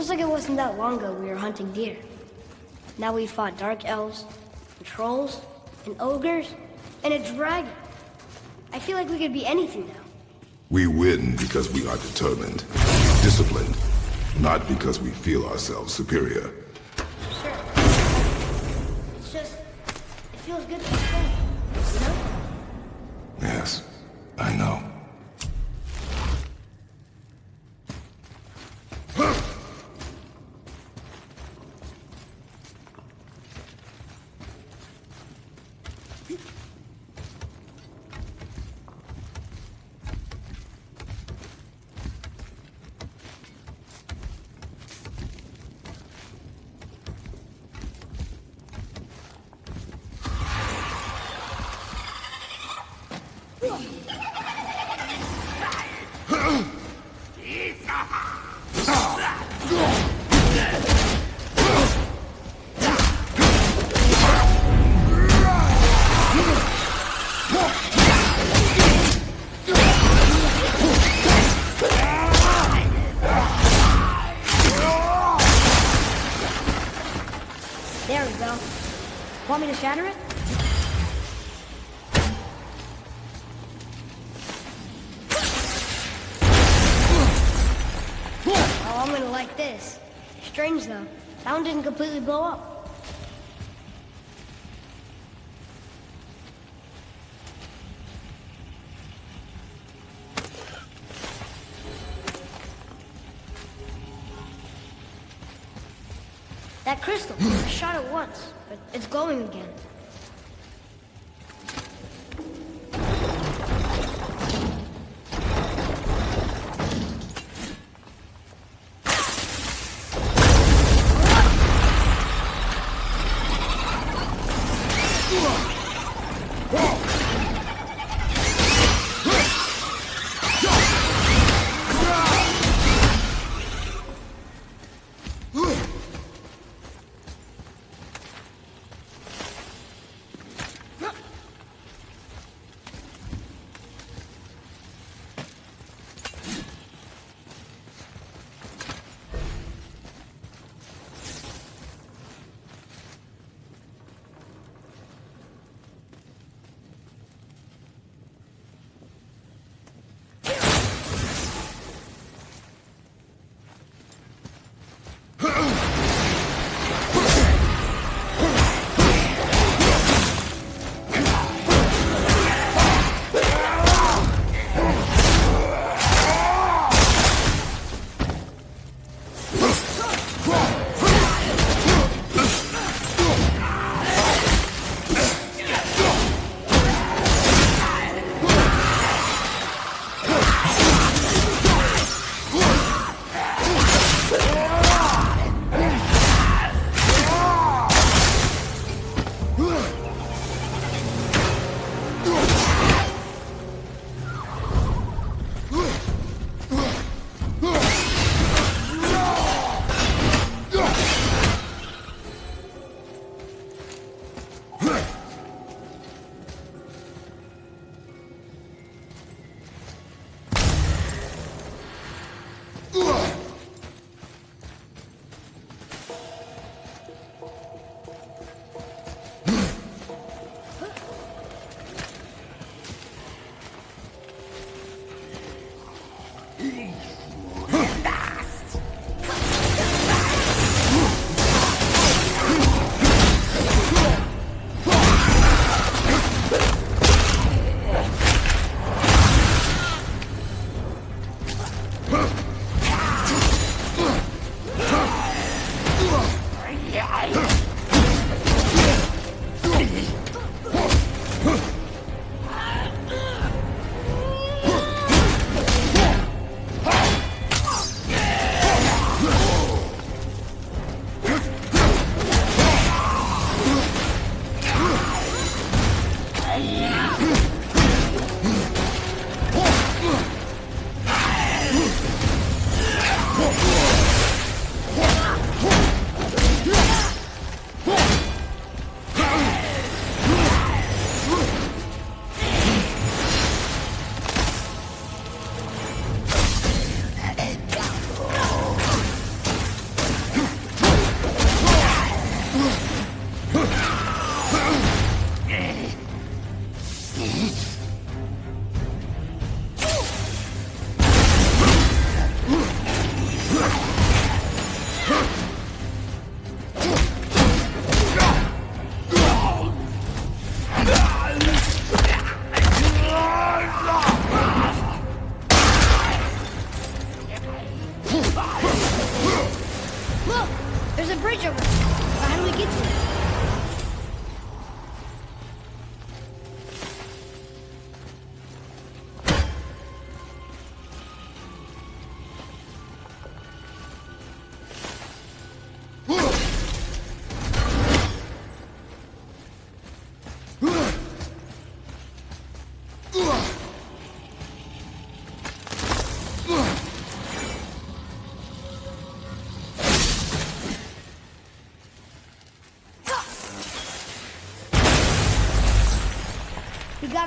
feels like it wasn't that long ago we were hunting deer. Now we fought dark elves, and trolls, and ogres, and a dragon. I feel like we could be anything now. We win because we are determined, disciplined, not because we feel ourselves superior. Sure. It's just, it feels good to be strong, you know? Yes, I know. There we go. Want me to shatter it? Oh, I'm gonna like this. Strange though, that one didn't completely blow up. That crystal, I shot it once, but it's glowing again.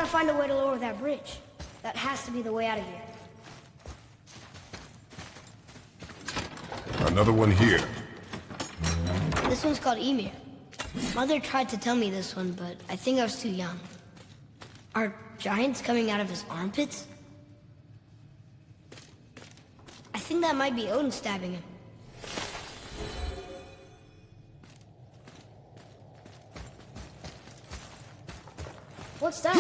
gotta find a way to lower that bridge. That has to be the way out of here. Another one here. This one's called Emir. Mother tried to tell me this one, but I think I was too young. Are giants coming out of his armpits? I think that might be Odin stabbing him. What's that?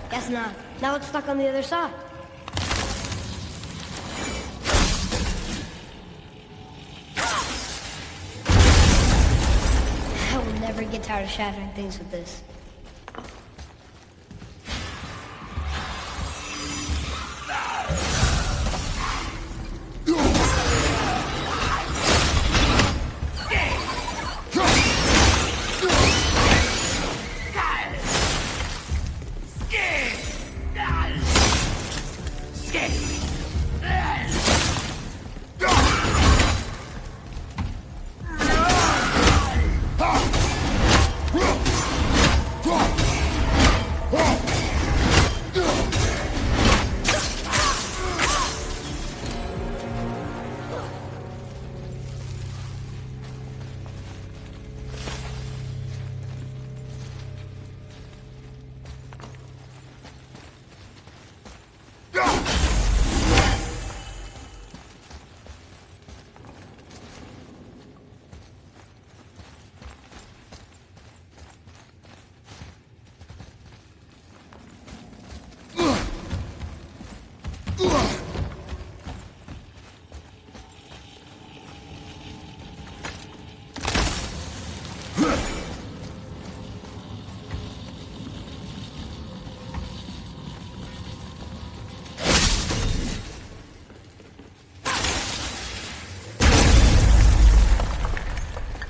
Guess not. Now it's stuck on the other side. I will never get tired of shattering things with this.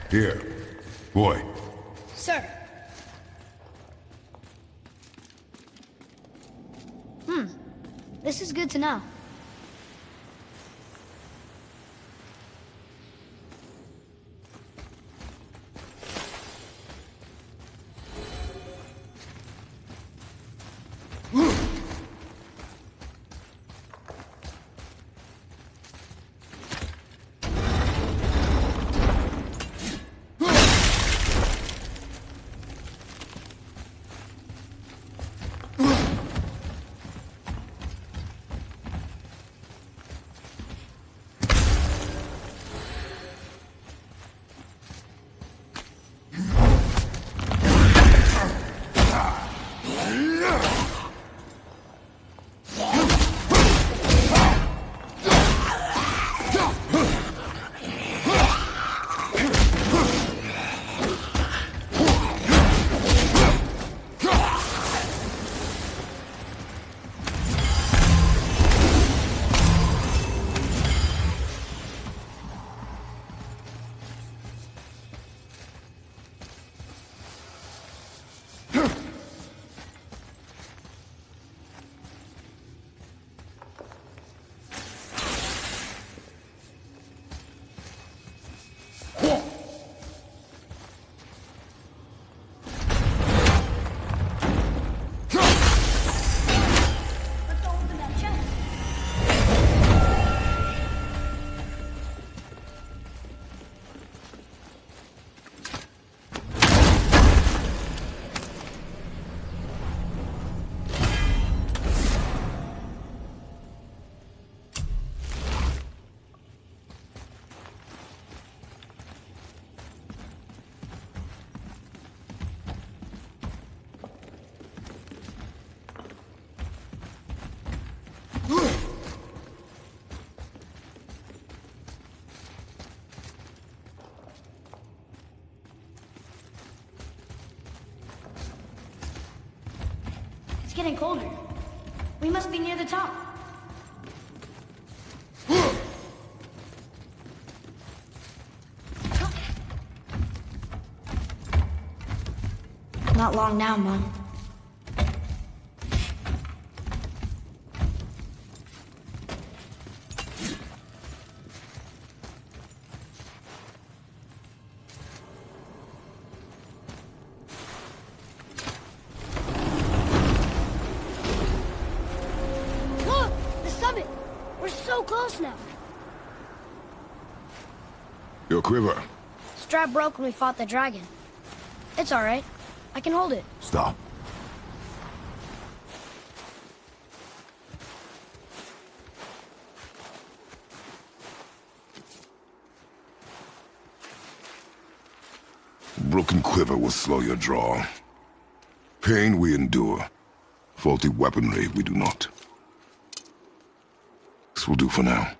Here. Boy. Sir. This is good to know. getting colder. We must be near the top. Not long now, Mom. Look! The summit! We're so close now. Your quiver. Strap broke when we fought the dragon. It's all right. I can hold it. Stop. Broken quiver will slow your draw. Pain we endure. Faulty weaponry we do not. This will do for now.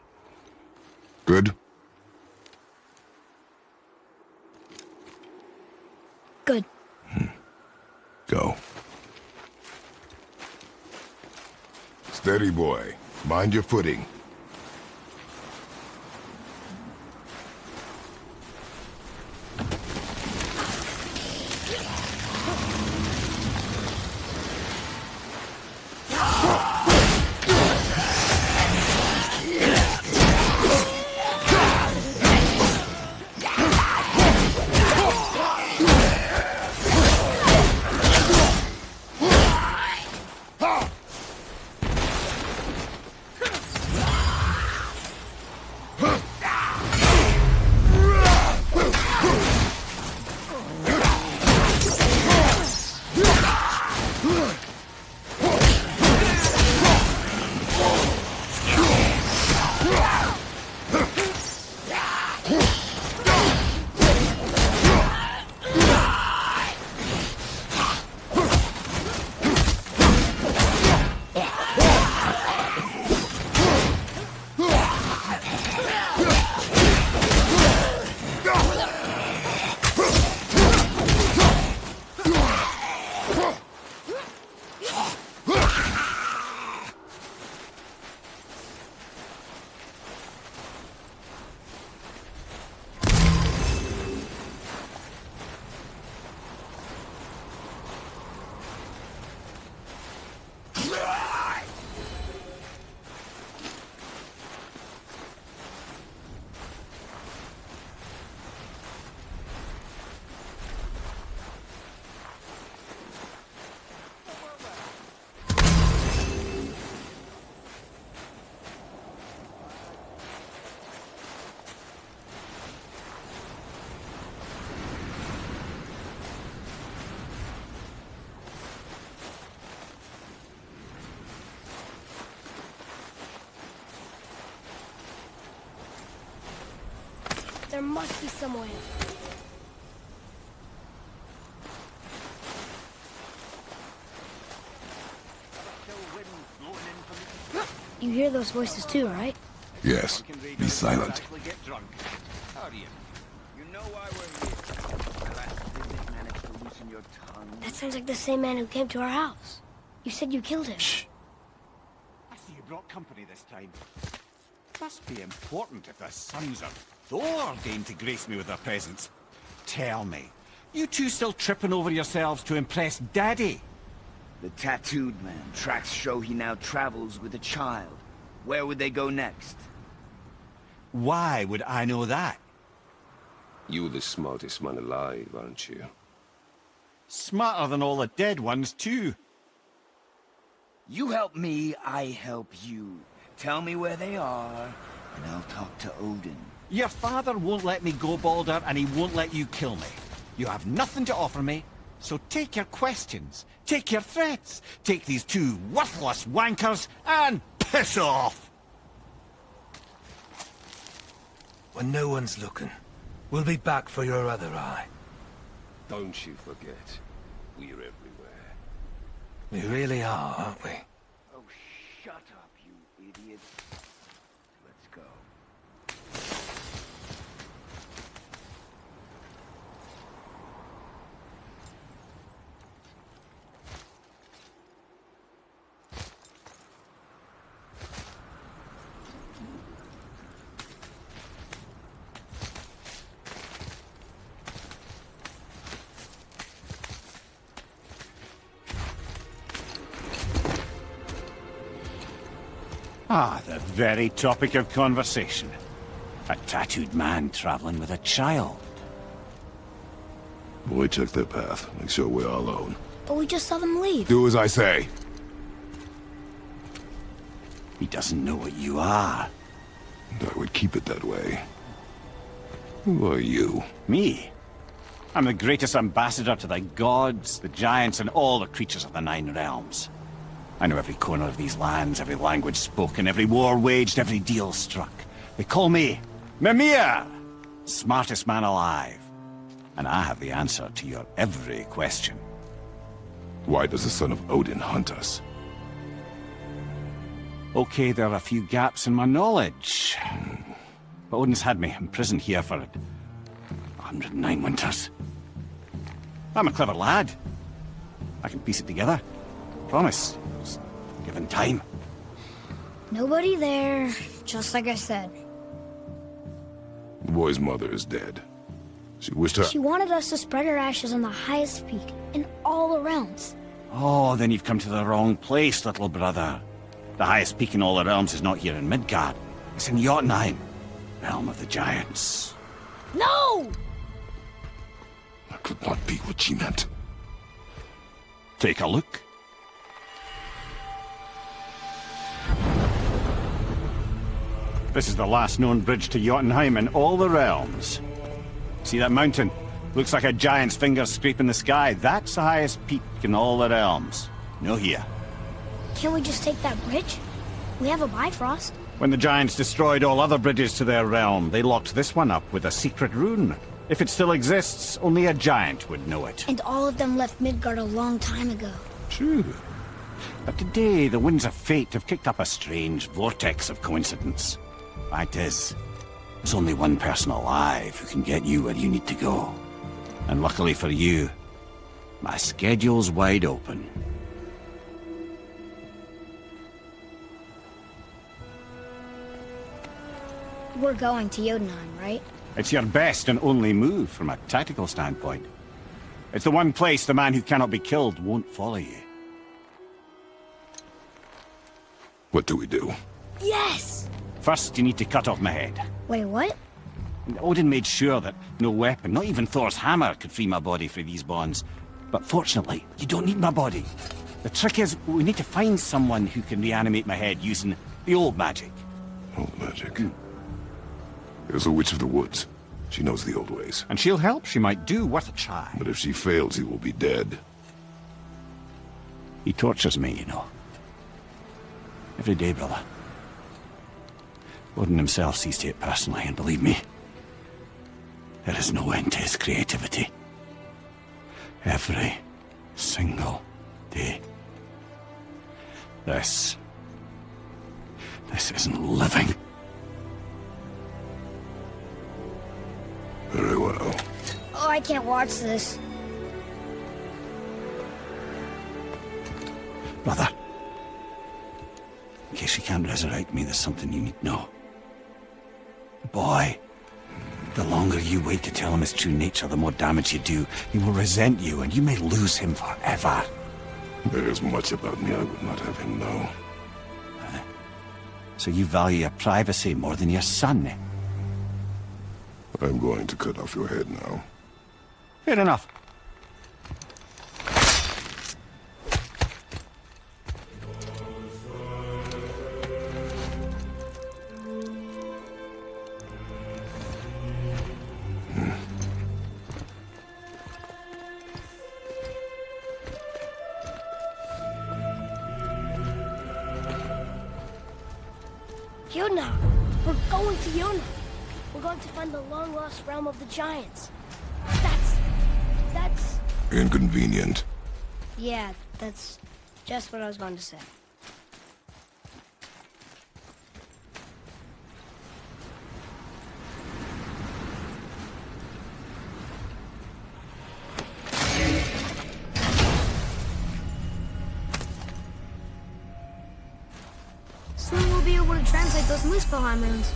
Good? Good. Go. Steady, boy. Mind your footing. There must be some way. You hear those voices too, right? Yes. Be silent. That sounds like the same man who came to our house. You said you killed him. Shh. I see you brought company this time. Must be important if the sons of Thor deign to grace me with their presence. Tell me, you two still tripping over yourselves to impress Daddy? The tattooed man. Tracks show he now travels with a child. Where would they go next? Why would I know that? You're the smartest man alive, aren't you? Smarter than all the dead ones, too. You help me, I help you. Tell me where they are, and I'll talk to Odin. Your father won't let me go, Balder, and he won't let you kill me. You have nothing to offer me, so take your questions, take your threats, take these two worthless wankers, and piss off! When no one's looking, we'll be back for your other eye. Don't you forget, we're everywhere. We really are, aren't we? Oh, shut up, you idiot. Let's go. Ah, the very topic of conversation. A tattooed man traveling with a child. Boy, check their path. Make sure we're all alone. But we just saw them leave. Do as I say. He doesn't know what you are. And I would keep it that way. Who are you? Me? I'm the greatest ambassador to the gods, the giants, and all the creatures of the Nine Realms. I know every corner of these lands, every language spoken, every war waged, every deal struck. They call me Mimir, smartest man alive. And I have the answer to your every question. Why does the son of Odin hunt us? Okay, there are a few gaps in my knowledge. But Odin's had me imprisoned here for 109 winters. I'm a clever lad. I can piece it together. Promise. Just given time. Nobody there, just like I said. The boy's mother is dead. She wished her... She wanted us to spread her ashes on the highest peak in all the realms. Oh, then you've come to the wrong place, little brother. The highest peak in all the realms is not here in Midgard. It's in Jotunheim, realm of the giants. No! That could not be what she meant. Take a look. This is the last known bridge to Jotunheim in all the realms. See that mountain? Looks like a giant's finger scraping the sky. That's the highest peak in all the realms. No here. Can't we just take that bridge? We have a Bifrost. When the giants destroyed all other bridges to their realm, they locked this one up with a secret rune. If it still exists, only a giant would know it. And all of them left Midgard a long time ago. True. But today, the winds of fate have kicked up a strange vortex of coincidence. Fact is, there's only one person alive who can get you where you need to go. And luckily for you, my schedule's wide open. We're going to Jotunheim, right? It's your best and only move from a tactical standpoint. It's the one place the man who cannot be killed won't follow you. What do we do? Yes! First, you need to cut off my head. Wait, what? Odin made sure that no weapon, not even Thor's hammer, could free my body from these bonds. But fortunately, you don't need my body. The trick is, we need to find someone who can reanimate my head using the old magic. Old magic. There's a witch of the woods. She knows the old ways. And she'll help, she might do, worth a try. But if she fails, he will be dead. He tortures me, you know. Every day, brother. Odin himself sees to it personally, and believe me, there is no end to his creativity. Every single day. This isn't living. Very well. Oh, I can't watch this. Brother, in case you can't resurrect me, there's something you need to know. The boy, the longer you wait to tell him his true nature, the more damage you do. He will resent you, and you may lose him forever. There is much about me I would not have him know. So you value your privacy more than your son, eh? I'm going to cut off your head now. Fair enough. Jotunheim! We're going to Jotunheim! We're going to find the long-lost realm of the giants. That's... Inconvenient. Yeah, that's just what I was going to say. Soon we'll be able to translate those Muspelheim runes.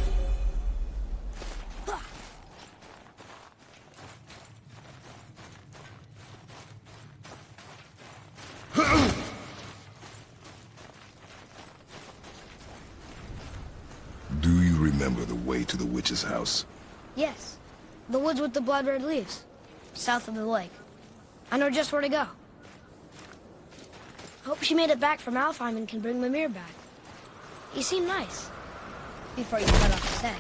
to the witch's house? Yes. The woods with the blood-red leaves. South of the lake. I know just where to go. Hope she made it back from Alfheim and can bring Mimir back. He seemed nice. Before you cut off his head.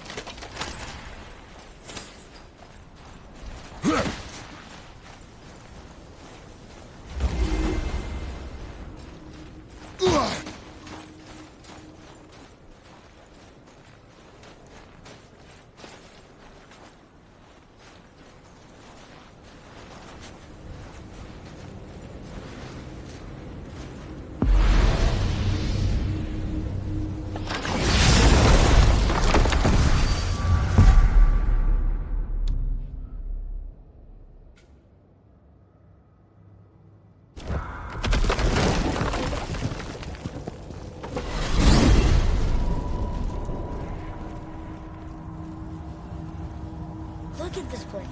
Look at this place.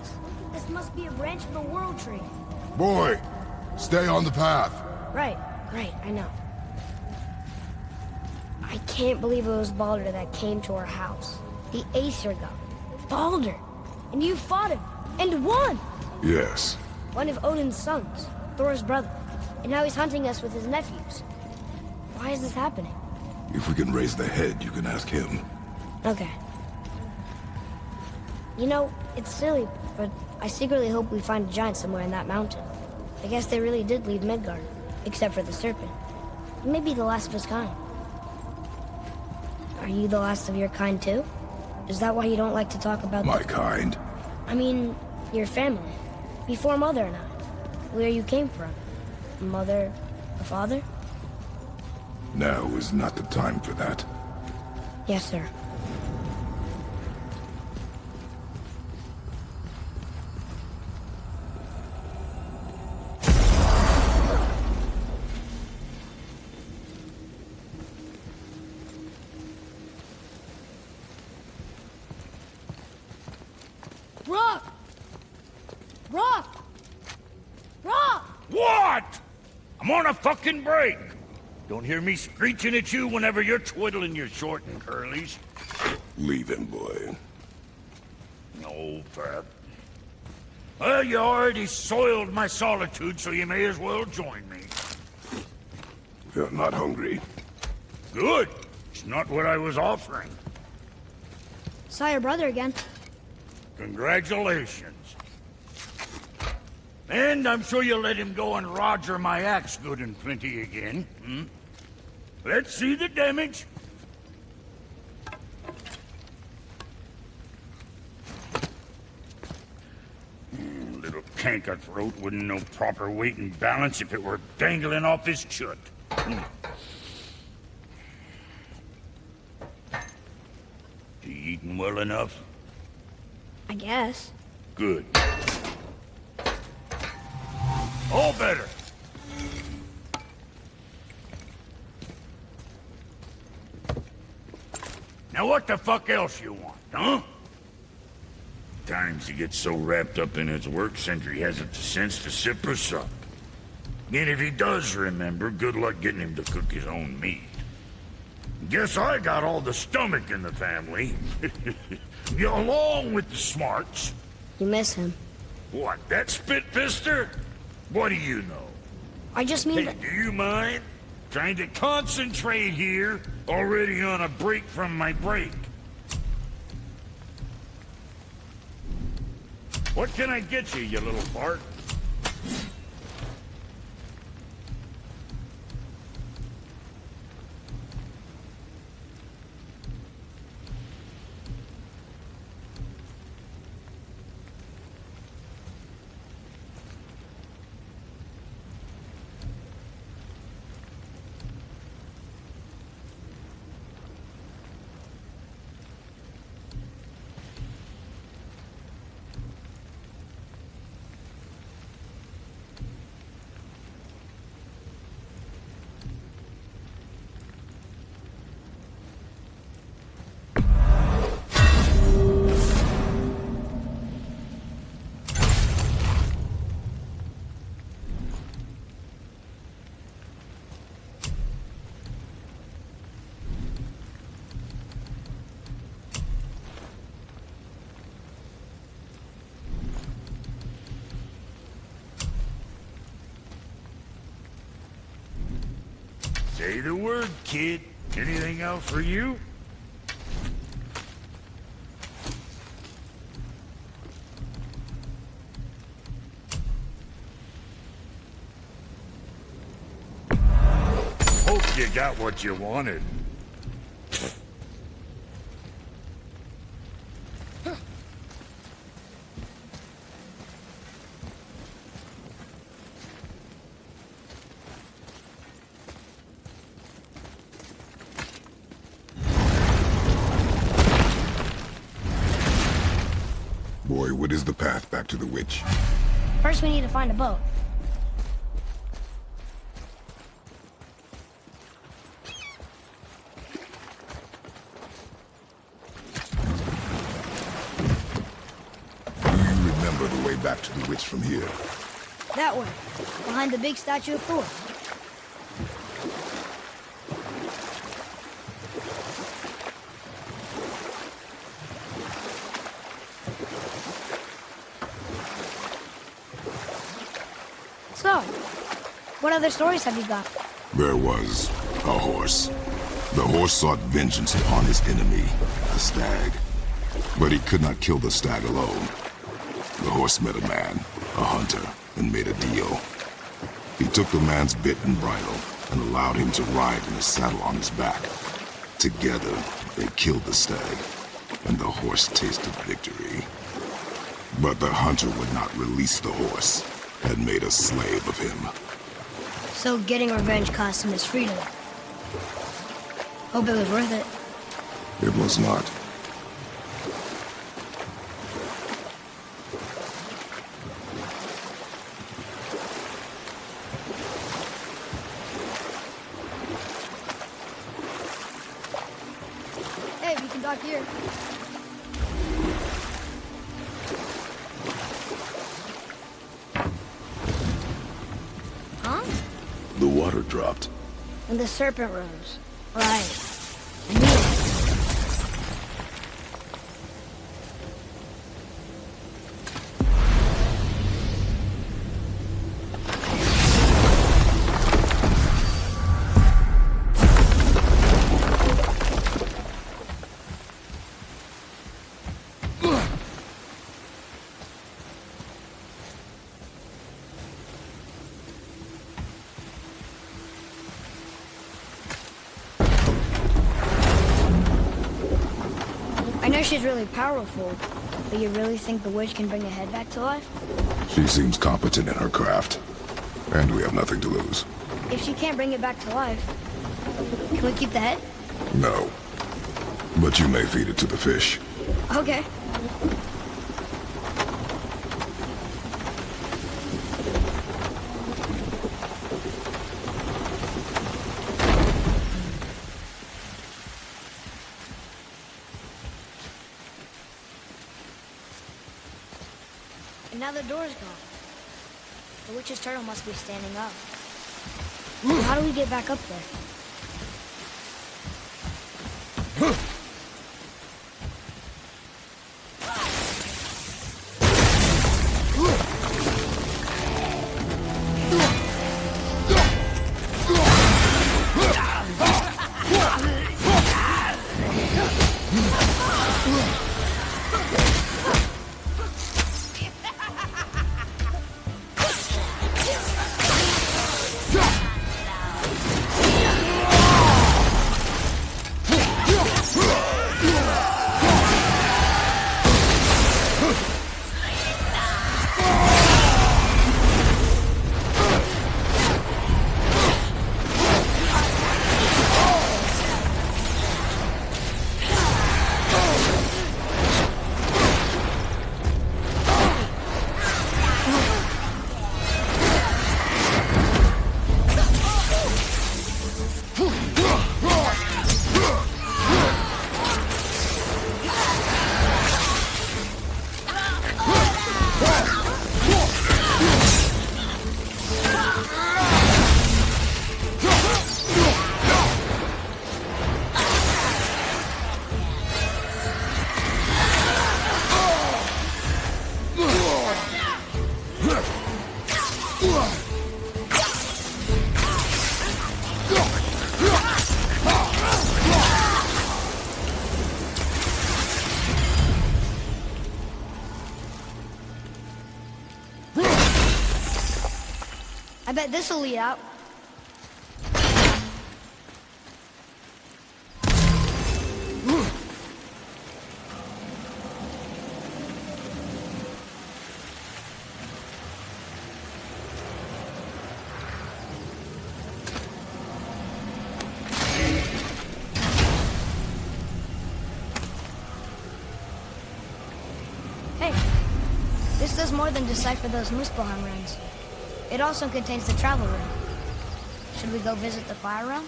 This must be a branch of the World Tree. Boy, stay on the path. Right, I know. I can't believe it was Baldur that came to our house. The Aesir god. Baldur! And you fought him, and won! Yes. One of Odin's sons, Thor's brother. And now he's hunting us with his nephews. Why is this happening? If we can raise the head, you can ask him. Okay. You know, it's silly, but I secretly hope we find a giant somewhere in that mountain. I guess they really did leave Midgard, except for the serpent. Maybe the last of his kind. Are you the last of your kind too? Is that why you don't like to talk about My kind? I mean, your family. Before Mother and I. Where you came from. Mother, a father? Now is not the time for that. Yes, sir. Rock! Rock! Rock! What? I'm on a fucking break. Don't hear me screeching at you whenever you're twiddling your short and curlies. Leave him, boy. No, Pat. Well, you already soiled my solitude, so you may as well join me. You're not hungry. Good. It's not what I was offering. Saw your brother again. Congratulations. And I'm sure you'll let him go and Roger my axe good and plenty again. Hmm? Let's see the damage. Little canker throat wouldn't know proper weight and balance if it were dangling off his chut. You eating well enough? I guess. Good. All better. Now what the fuck else you want, huh? Times he gets so wrapped up in his work, Sentry hasn't the sense to sip or sup. And if he does remember, good luck getting him to cook his own meat. Guess I got all the stomach in the family. Along with the smarts. You miss him. What, that spit-fister? What do you know? I just mean Hey, that... do you mind? Trying to concentrate here, already on a break from my break. What can I get you, you little fart? Say the word, kid. Anything else for you? Hope you got what you wanted. Boy, what is the path back to the witch? First, we need to find a boat. Do you remember the way back to the witch from here? That way, behind the big statue of Thor. So, what other stories have you got? There was a horse. The horse sought vengeance upon his enemy, a stag. But he could not kill the stag alone. The horse met a man, a hunter, and made a deal. He took the man's bit and bridle and allowed him to ride in a saddle on his back. Together, they killed the stag, and the horse tasted victory. But the hunter would not release the horse, and made a slave of him. So getting revenge cost him his freedom. Hope it was worth it. It was not. Hey, we can dock here. Huh? The water dropped. And the serpent rose. Right. I knew it. I know she's really powerful, but you really think the witch can bring a head back to life? She seems competent in her craft, and we have nothing to lose. If she can't bring it back to life, can we keep the head? No. But you may feed it to the fish. Okay. And now the door's gone. The witch's turtle must be standing up. How do we get back up there? I bet this'll lead out. Hey, this does more than decipher those Muspelheim runes. It also contains the travel room. Should we go visit the fire realm?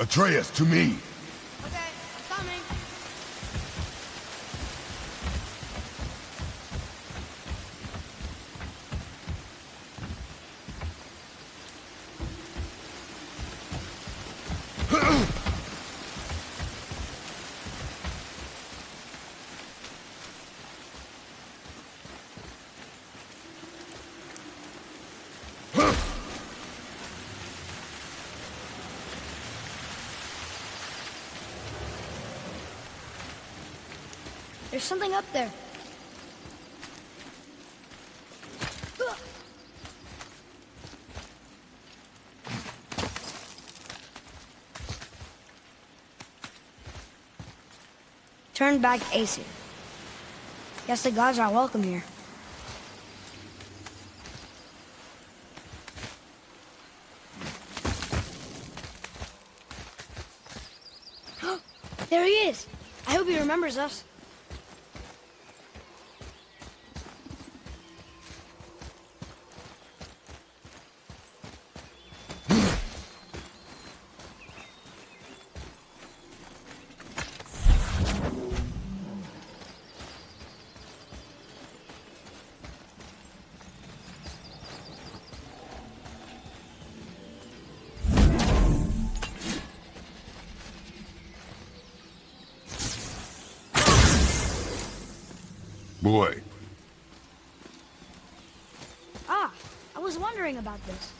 Atreus, to me. Okay, I'm coming. There's something up there. Turn back Aesir. Guess the gods aren't welcome here. There he is. I hope he remembers us. Boy. Ah, I was wondering about this.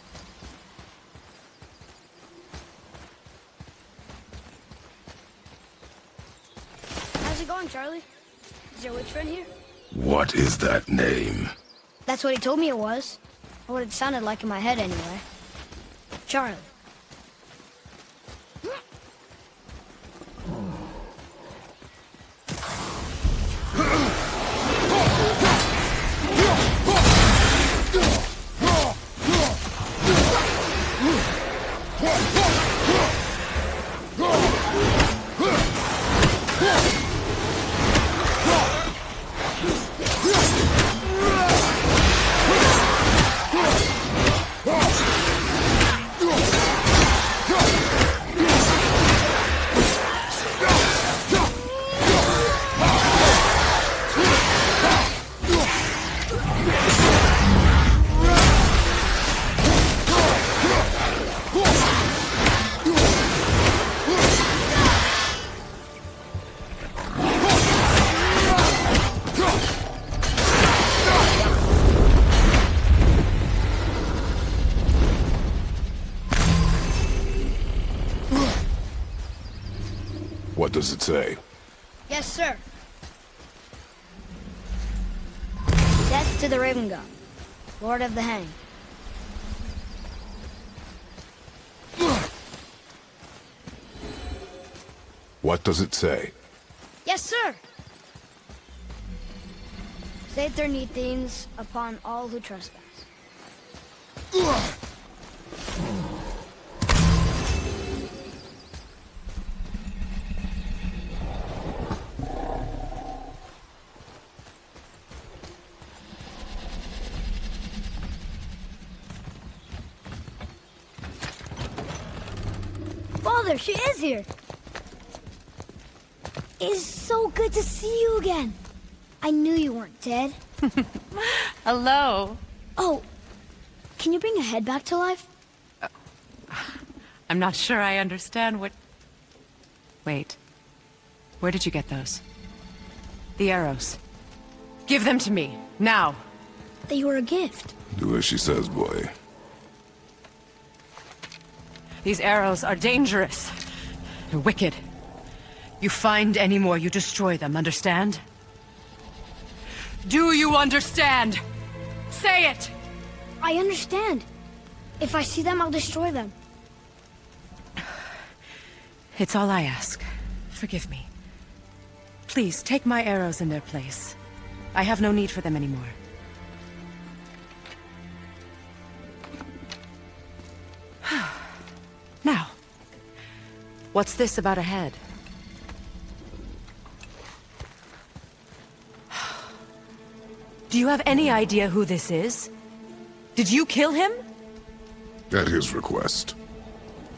How's it going, Charlie? Is your witch friend here? What is that name? That's what he told me it was. Or what it sounded like in my head anyway. Charlie. What does it say? Yes, sir. Death to the Raven God, Lord of the Hang. What does it say? Yes, sir. Save their neat things upon all who trespass. Father, she is here. It's so good to see you again. I knew you weren't dead. Hello. Oh, can you bring a head back to life? I'm not sure I understand what... Wait. Where did you get those? The arrows. Give them to me, now. They were a gift. Do as she says, boy. These arrows are dangerous. They're wicked. You find any more, you destroy them, understand? Do you understand? Say it! I understand. If I see them, I'll destroy them. It's all I ask. Forgive me. Please, take my arrows in their place. I have no need for them anymore. Now, what's this about a head? Do you have any idea who this is? Did you kill him? At his request.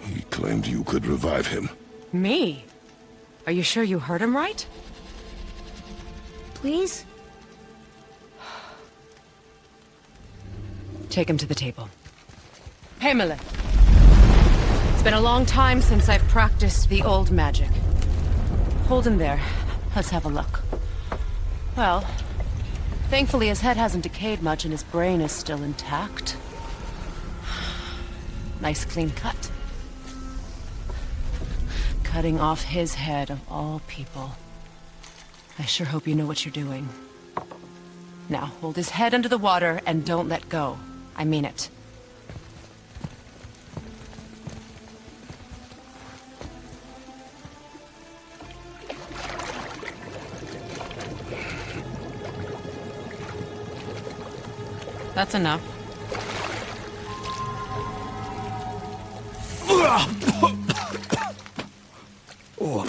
He claimed you could revive him. Me? Are you sure you heard him right? Please? Take him to the table. Hamlet. It's been a long time since I've practiced the old magic. Hold him there. Let's have a look. Well, thankfully his head hasn't decayed much and his brain is still intact. Nice clean cut. Cutting off his head of all people. I sure hope you know what you're doing. Now, hold his head under the water and don't let go. I mean it. That's enough.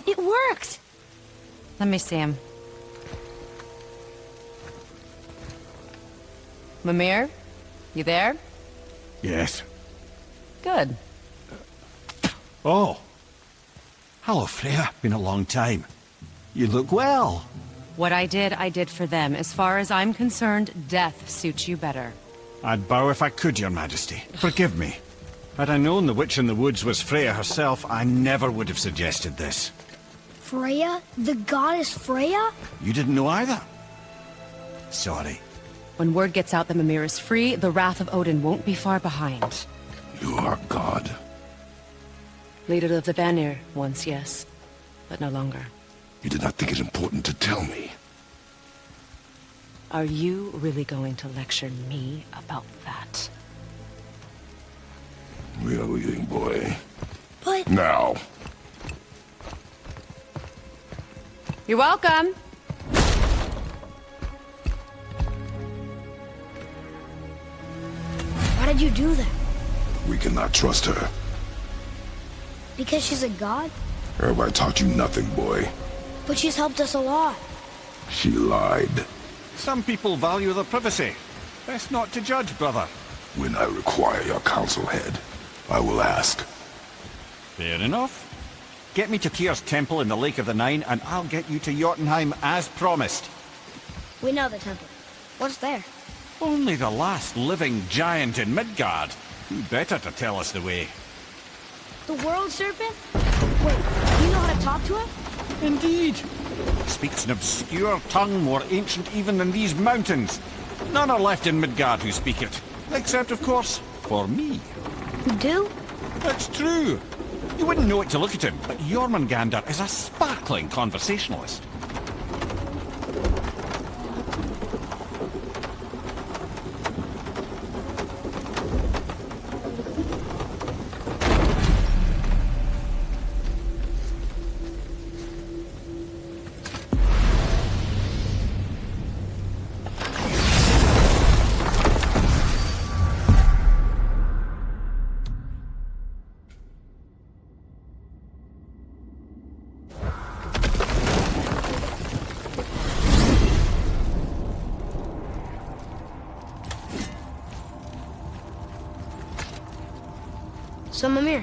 It worked! Let me see him. Mimir? You there? Yes. Good. Oh. Hello, Freya. Been a long time. You look well. What I did for them. As far as I'm concerned, death suits you better. I'd bow if I could, Your Majesty. Forgive me. Had I known the witch in the woods was Freya herself, I never would have suggested this. Freya? The goddess Freya? You didn't know either? Sorry. When word gets out that Mimir is free, the wrath of Odin won't be far behind. You are God. Leader of the Vanir, once yes, but no longer. You did not think it important to tell me. Are you really going to lecture me about that? We are leaving, boy. But... Now. You're welcome. Why did you do that? We cannot trust her. Because she's a god? Have I taught you nothing, boy? But she's helped us a lot. She lied. Some people value their privacy. Best not to judge, brother. When I require your council head, I will ask. Fair enough. Get me to Tyr's temple in the Lake of the Nine, and I'll get you to Jotunheim as promised. We know the temple. What's there? Only the last living giant in Midgard. Who better to tell us the way? The world serpent? Wait, do you know how to talk to him? Indeed. Speaks an obscure tongue more ancient even than these mountains. None are left in Midgard who speak it. Except, of course, for me. You do? That's true. You wouldn't know it to look at him, but Jormungandr is a sparkling conversationalist. So, Mimir,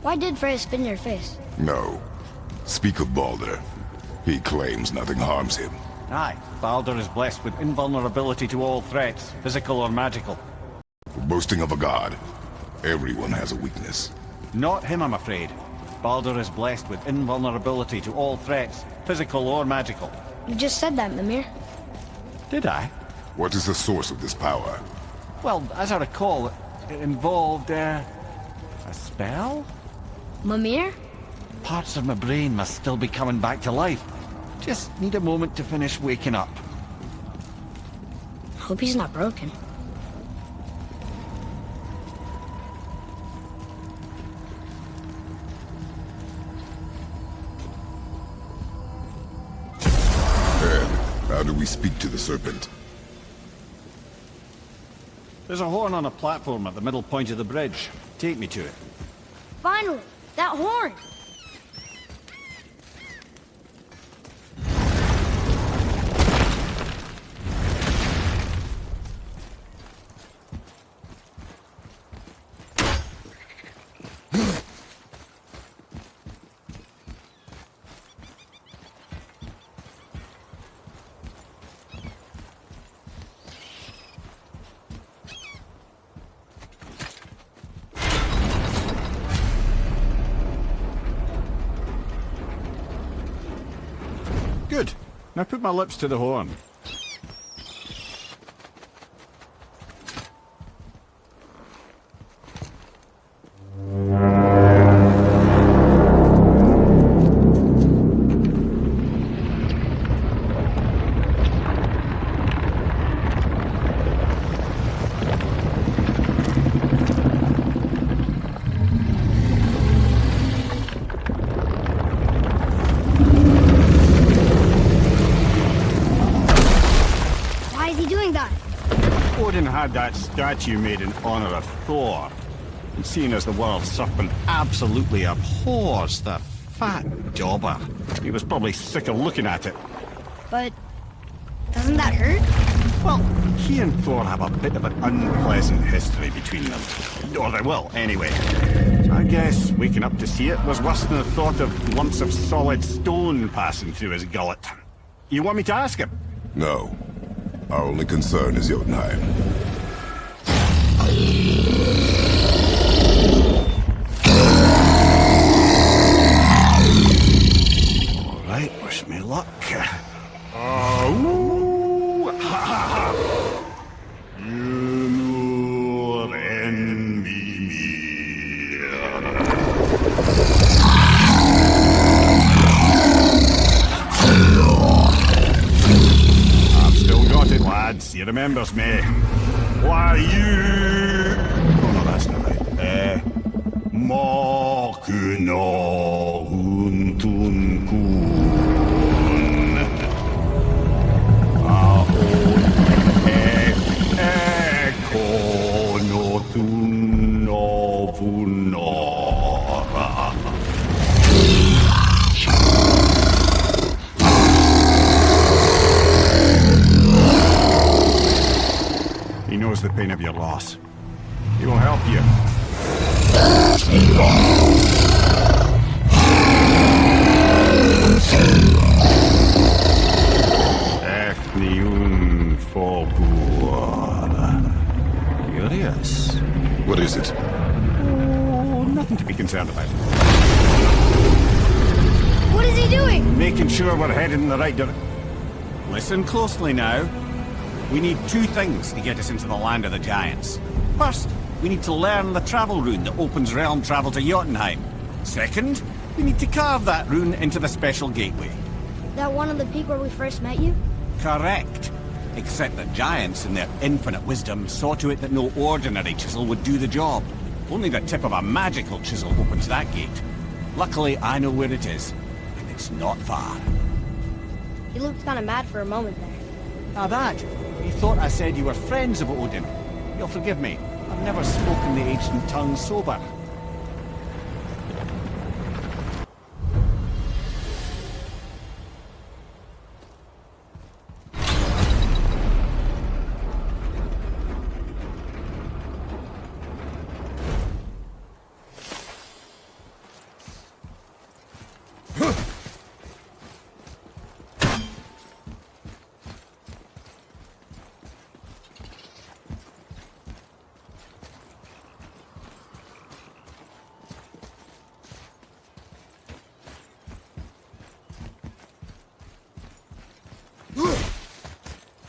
why did Freya spin your face? No. Speak of Baldur. He claims nothing harms him. Aye, Baldur is blessed with invulnerability to all threats, physical or magical. Boasting of a god. Everyone has a weakness. Not him, I'm afraid. Baldur is blessed with invulnerability to all threats, physical or magical. You just said that, Mimir. Did I? What is the source of this power? Well, as I recall, it involved, a spell? Mimir? Parts of my brain must still be coming back to life. Just need a moment to finish waking up. Hope he's not broken. And how do we speak to the serpent? There's a horn on a platform at the middle point of the bridge. Take me to it. Finally! That horn! Good. Now put my lips to the horn. Odin had that statue made in honor of Thor. And seeing as the world serpent absolutely abhors the fat dauber, he was probably sick of looking at it. But doesn't that hurt? Well, he and Thor have a bit of an unpleasant history between them. Or they will, anyway. So I guess waking up to see it was worse than the thought of lumps of solid stone passing through his gullet. You want me to ask him? No. Our only concern is Jotunheim. All right, wish me luck. Oh, ha ha ha! You envy me. Got it, lads. He remembers me. Why you... Oh, no, that's not right. Makuna huntun kun. Ekonotun novunora. He knows the pain of your loss. He will help you. Ethniun Fogur. Curious. What is it? Oh, nothing to be concerned about. What is he doing? Making sure we're headed in the right direction. Listen closely now. We need two things to get us into the land of the giants. First, we need to learn the travel rune that opens realm travel to Jotunheim. Second, we need to carve that rune into the special gateway. That one on the peak where we first met you? Correct. Except that giants, in their infinite wisdom, saw to it that no ordinary chisel would do the job. Only the tip of a magical chisel opens that gate. Luckily, I know where it is, and it's not far. He looked kind of mad for a moment there. Now that, you thought I said you were friends of Odin. You'll forgive me. I've never spoken the ancient tongue sober.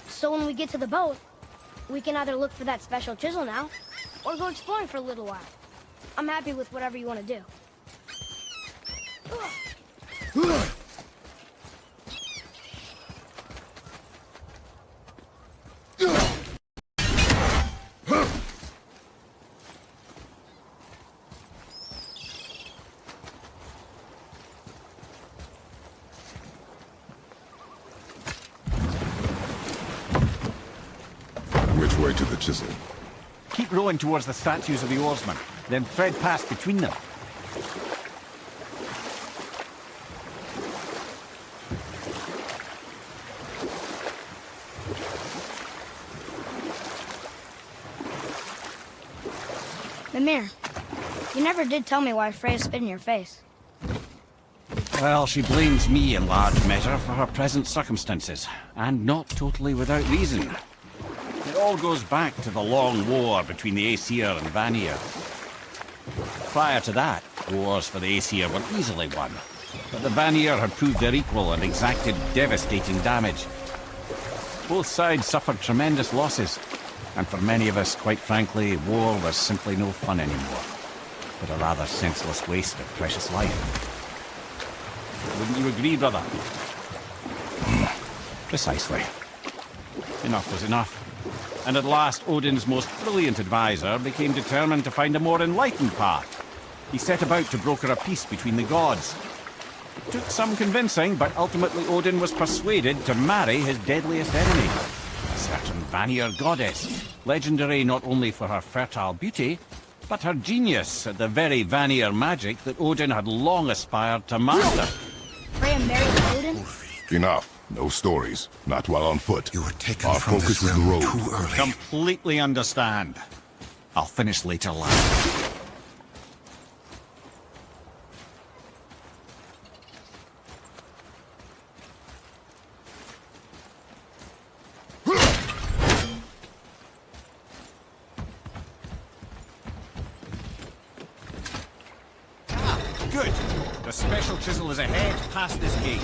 So when we get to the boat, we can either look for that special chisel now, or go exploring for a little while. I'm happy with whatever you want to do. way to the chisel. Keep rowing towards the statues of the oarsmen, then thread past between them. Mimir, you never did tell me why Freya spit in your face. Well, she blames me in large measure for her present circumstances, and not totally without reason. It all goes back to the long war between the Aesir and Vanir. Prior to that, wars for the Aesir were easily won, but the Vanir had proved their equal and exacted devastating damage. Both sides suffered tremendous losses, and for many of us, quite frankly, war was simply no fun anymore, but a rather senseless waste of precious life. Wouldn't you agree, brother? Precisely. Enough was enough. And at last, Odin's most brilliant advisor became determined to find a more enlightened path. He set about to broker a peace between the gods. It took some convincing, but ultimately Odin was persuaded to marry his deadliest enemy, a certain Vanir goddess, legendary not only for her fertile beauty, but her genius at the very Vanir magic that Odin had long aspired to master. Freya married Odin? Enough. No stories. Not while on foot. You were taken Our from focus this is the realm road. too early. Completely understand. I'll finish later, lad. Good. The special chisel is ahead, past this gate.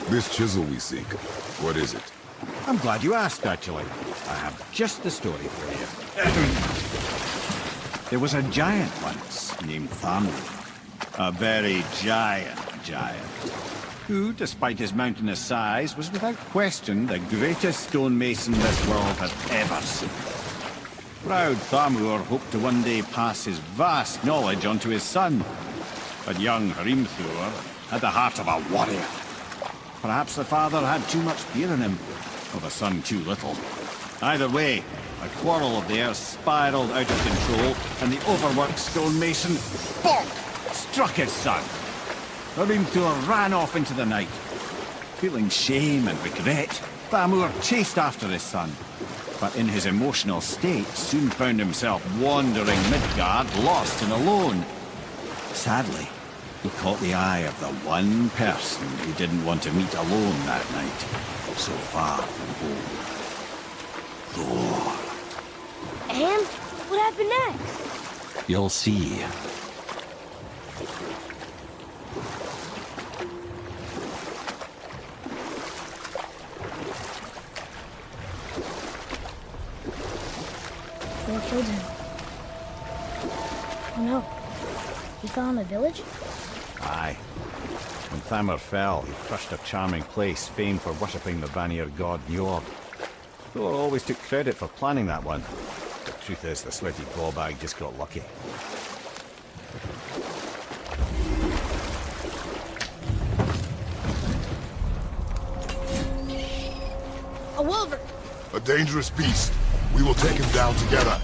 This chisel we seek, what is it? I'm glad you asked, actually. I have just the story for you. There was a giant once named Thamu. A very giant, who, despite his mountainous size, was without question the greatest stonemason this world had ever seen. Proud Thamur hoped to one day pass his vast knowledge on to his son. But young Hrimthur had the heart of a warrior. Perhaps the father had too much fear in him, or the son too little. Either way, a quarrel of theirs spiraled out of control, and the overworked stonemason, bonk, struck his son. Hrimthur ran off into the night. Feeling shame and regret, Thamur chased after his son, but in his emotional state soon found himself wandering Midgard, lost and alone. Sadly, he caught the eye of the one person he didn't want to meet alone that night, so far from home. Thor. And what happened next? You'll see. Thor killed him. Oh no. He fell in the village? Aye. When Thamur fell, he crushed a charming place famed for worshipping the Vanir god Njord. Thor always took credit for planning that one. The truth is, the sweaty ballbag just got lucky. A wolver! A dangerous beast. We will take him down together.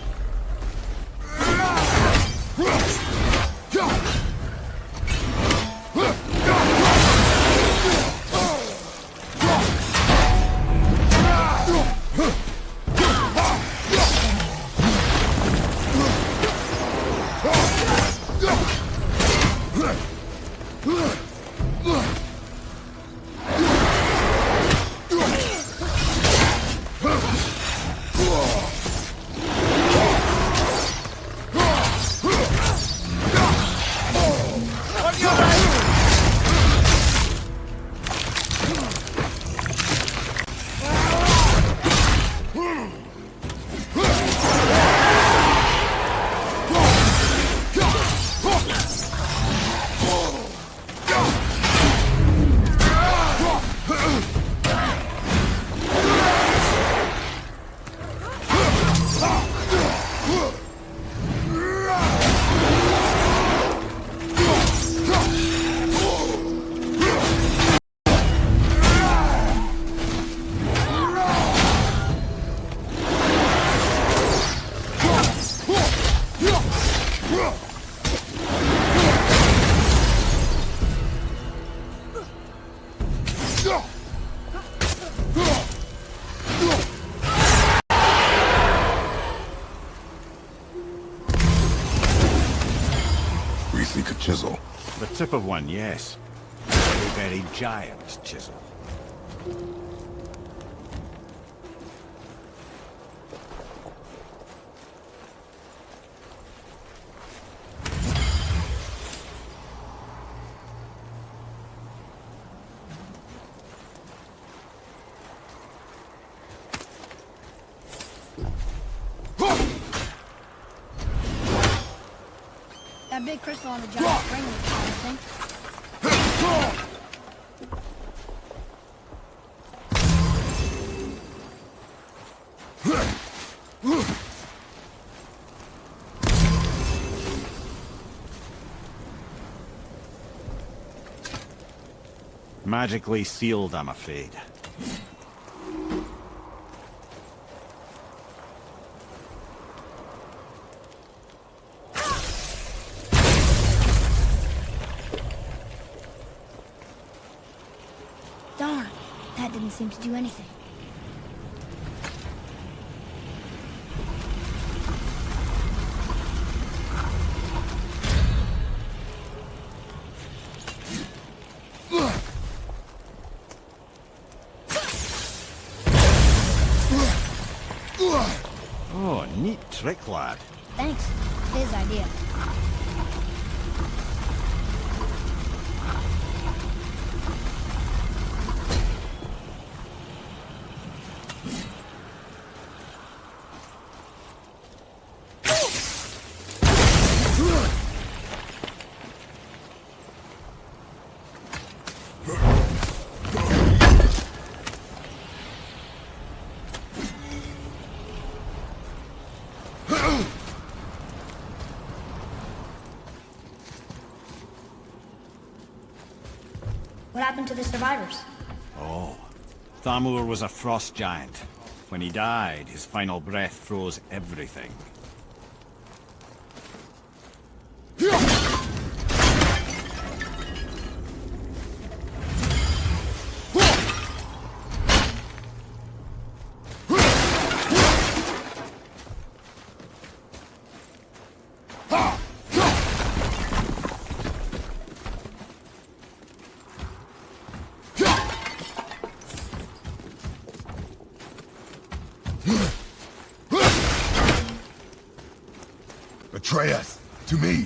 Chisel. The tip of one, yes. A very, very giant chisel. That big crystal on the giant spring was promising. Magically sealed, I'm afraid. Darn, that didn't seem to do anything. Oh, neat trick, lad. Thanks. His idea. happened to the survivors? Oh. Thamur was a frost giant. When he died, his final breath froze everything. Betray us! To me!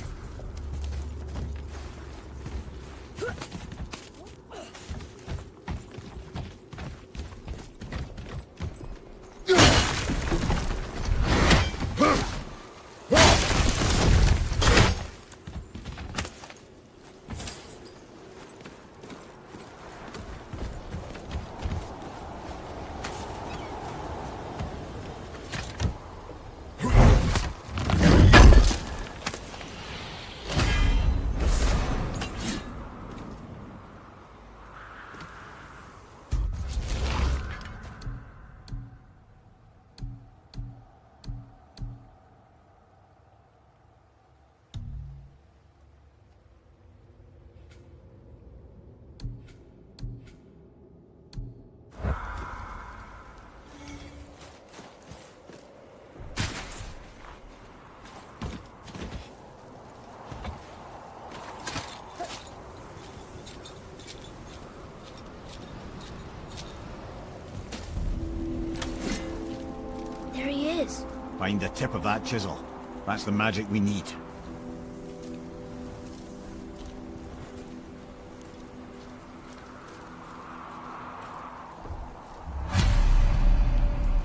Find the tip of that chisel. That's the magic we need.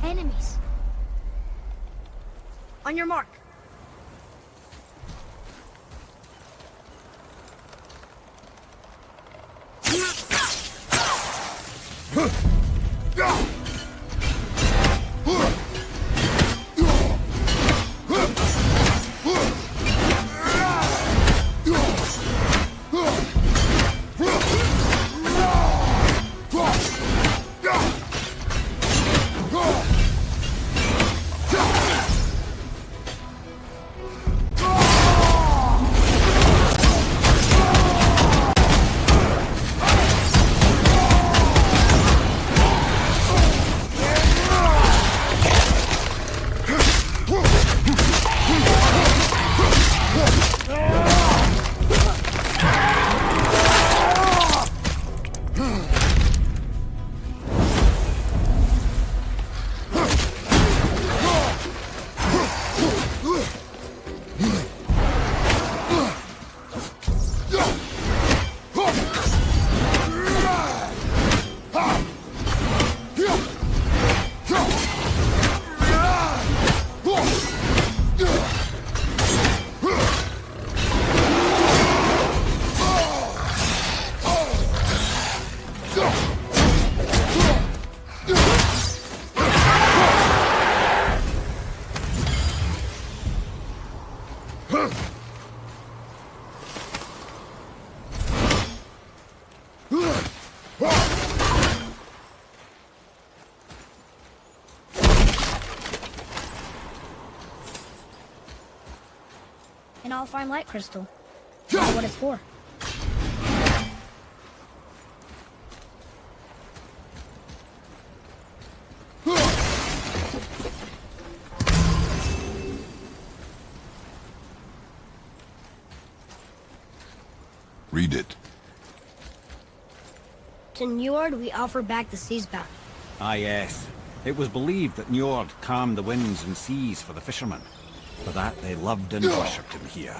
Enemies. On your mark. An all-fine light crystal. Not what it's for. Read it. To Njord, we offer back the sea's bounty. Ah, yes. It was believed that Njord calmed the winds and seas for the fishermen. For that, they loved and worshipped him here.